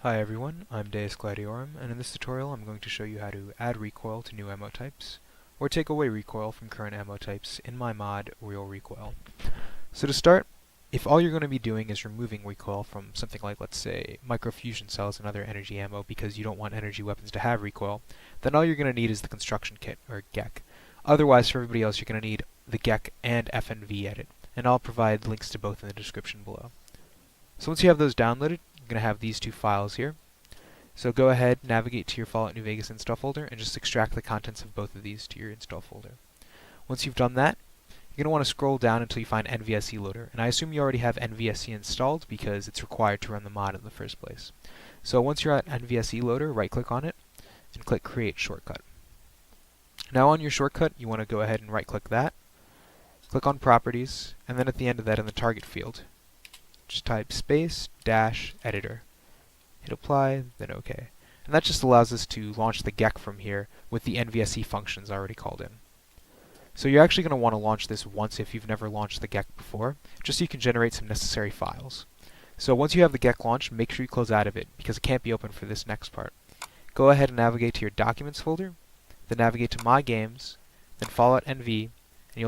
Hi everyone, I'm Deus Gladiorum, and in this tutorial I'm going to show you how to add recoil to new ammo types, or take away recoil from current ammo types in my mod, Real Recoil. So to start, if all you're going to be doing is removing recoil from something like, let's say, microfusion cells and other energy ammo because you don't want energy weapons to have recoil, then all you're going to need is the construction kit, or GEC. Otherwise, for everybody else, you're going to need the GEC and FNV edit, and I'll provide links to both in the description below. So once you have those downloaded, you're going to have these two files here. So go ahead, navigate to your Fallout New Vegas install folder, and just extract the contents of both of these to your install folder. Once you've done that, you're going to want to scroll down until you find NVSC loader, and I assume you already have NVSC installed because it's required to run the mod in the first place. So once you're at NVSC loader, right-click on it, and click Create Shortcut. Now on your shortcut, you want to go ahead and right-click that, click on Properties, and then at the end of that in the target field, just type space dash editor. Hit apply, then OK. And that just allows us to launch the GEC from here with the NVSC functions already called in. So you're actually going to want to launch this once if you've never launched the GEC before, just so you can generate some necessary files. So once you have the GEC launched, make sure you close out of it, because it can't be open for this next part. Go ahead and navigate to your Documents folder, then navigate to My Games, then Fallout NV, and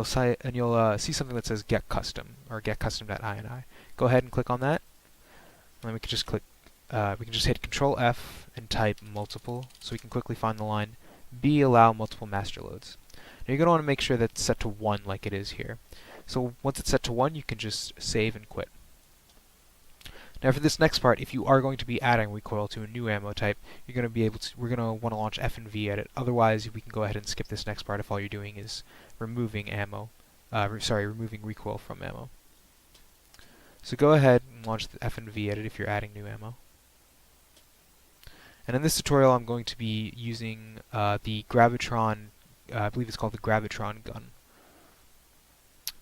you'll see something that says Get Custom, or getcustom.ini. Go ahead and click on that, and then we can just hit Control F and type multiple, so we can quickly find the line B allow multiple master loads. Now you're going to want to make sure that it's set to 1 like it is here. So once it's set to 1, you can just save and quit. Now for this next part, if you are going to be adding recoil to a new ammo type, we're going to want to launch FNV edit. Otherwise, we can go ahead and skip this next part if all you're doing is removing removing recoil from ammo. So go ahead and launch the FNV edit if you're adding new ammo. And in this tutorial, I'm going to be using the Gravitron, I believe it's called the Gravitron gun.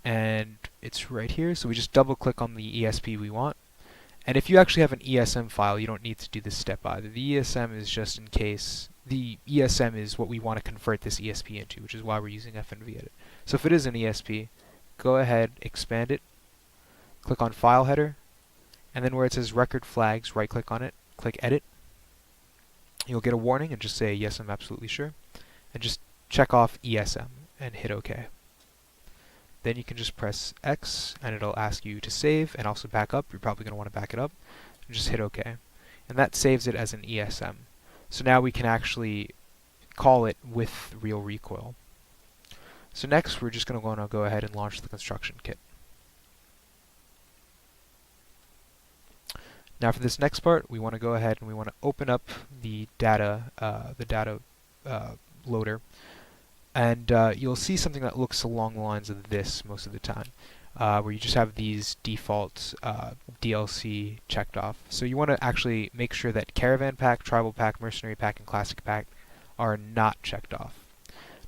And it's right here, so we just double click on the ESP we want. And if you actually have an ESM file, you don't need to do this step either. The ESM is just in case. The ESM is what we want to convert this ESP into, which is why we're using FNV edit. So if it is an ESP, go ahead, expand it, click on File Header, and then where it says Record Flags, right-click on it, click Edit. You'll get a warning and just say, yes, I'm absolutely sure. And just check off ESM and hit OK. Then you can just press X and it'll ask you to save and also back up. You're probably going to want to back it up. And just hit OK. And that saves it as an ESM. So now we can actually call it with Real Recoil. So next we're just going to go ahead and launch the construction kit. Now for this next part, we want to go ahead and we want to open up the data loader, and you'll see something that looks along the lines of this most of the time, where you just have these default DLC checked off. So you want to actually make sure that Caravan Pack, Tribal Pack, Mercenary Pack, and Classic Pack are not checked off.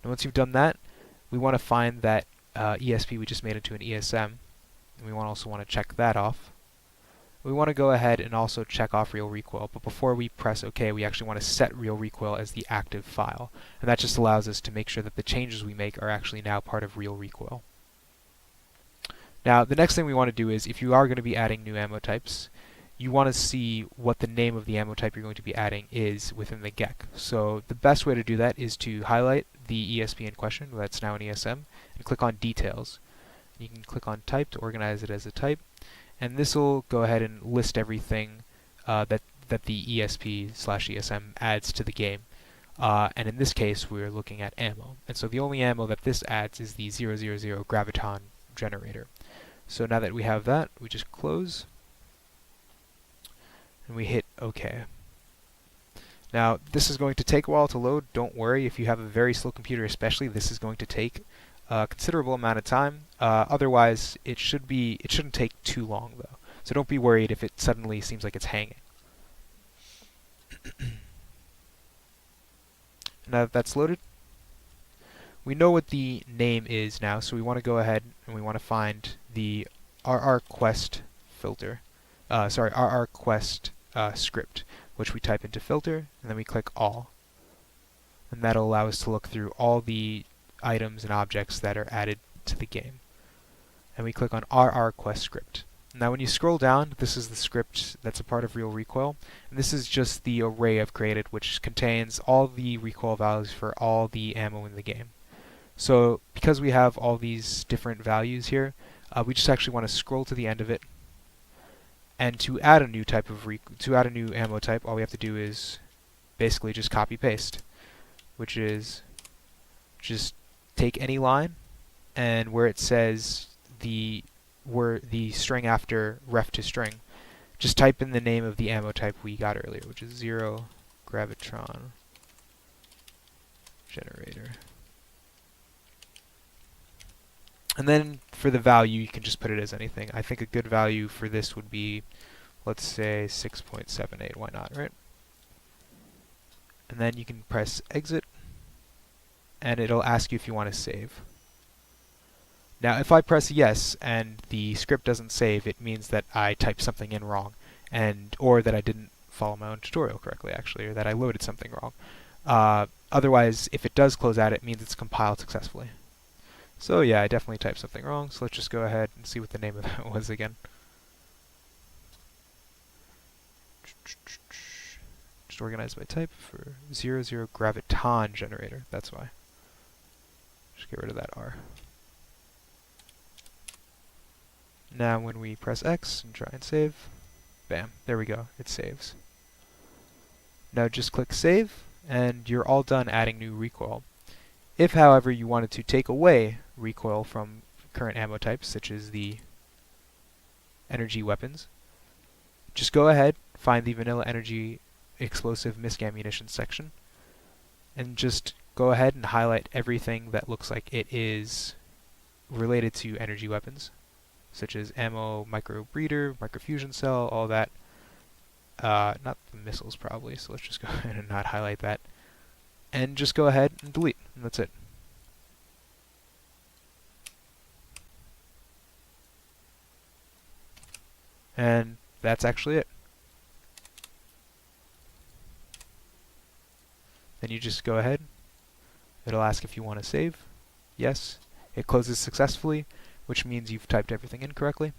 Now once you've done that, we want to find that ESP we just made into an ESM, and we also want to check that off. We want to go ahead and also check off Real Recoil, but before we press OK, we actually want to set Real Recoil as the active file, and that just allows us to make sure that the changes we make are actually now part of Real Recoil. Now, the next thing we want to do is, if you are going to be adding new ammo types, you want to see what the name of the ammo type you're going to be adding is within the GEC. So the best way to do that is to highlight the ESP in question, that's now an ESM, and click on Details. You can click on Type to organize it as a type. And this will go ahead and list everything that the ESP/ESM adds to the game. And in this case, we're looking at ammo. And so the only ammo that this adds is the 000 Graviton generator. So now that we have that, we just close. And we hit OK. Now, this is going to take a while to load. Don't worry, if you have a very slow computer especially, this is going to take a considerable amount of time. Otherwise, it shouldn't take too long though. So don't be worried if it suddenly seems like it's hanging. Now that that's loaded, we know what the name is now, so we want to go ahead and we want to find the RRQuest filter. RRQuest script, which we type into filter, and then we click all. And that'll allow us to look through all the items and objects that are added to the game. And we click on RRQuest script. Now when you scroll down, this is the script that's a part of Real Recoil, and this is just the array I've created, which contains all the recoil values for all the ammo in the game. So because we have all these different values here, we just actually want to scroll to the end of it, and to add a new ammo type, all we have to do is basically just copy paste, which is just take any line, and where it says the string after ref to string, just type in the name of the ammo type we got earlier, which is 0 gravitron generator. And then for the value, you can just put it as anything. I think a good value for this would be, let's say 6.78. Why not, right? And then you can press exit, and it'll ask you if you want to save. Now, if I press yes and the script doesn't save, it means that I typed something in wrong, or that I didn't follow my own tutorial correctly, actually, or that I loaded something wrong. Otherwise, if it does close out, it means it's compiled successfully. So yeah, I definitely typed something wrong, so let's just go ahead and see what the name of that was again. Just organize my type for 00 graviton generator, that's why. Just get rid of that R. Now when we press X and try and save, bam, there we go, it saves. Now just click save, and you're all done adding new recoil. If, however, you wanted to take away recoil from current ammo types, such as the energy weapons, just go ahead, find the vanilla energy explosive misc ammunition section, and just go ahead and highlight everything that looks like it is related to energy weapons, such as ammo, micro breeder, microfusion cell, all that. Not the missiles probably, so let's just go ahead and not highlight that. And just go ahead and delete, and that's it. And that's actually it. Then you just go ahead, it'll ask if you want to save. Yes, it closes successfully, which means you've typed everything in correctly.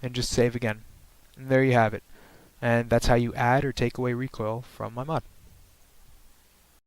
And just save again. And there you have it. And that's how you add or take away recoil from my mod.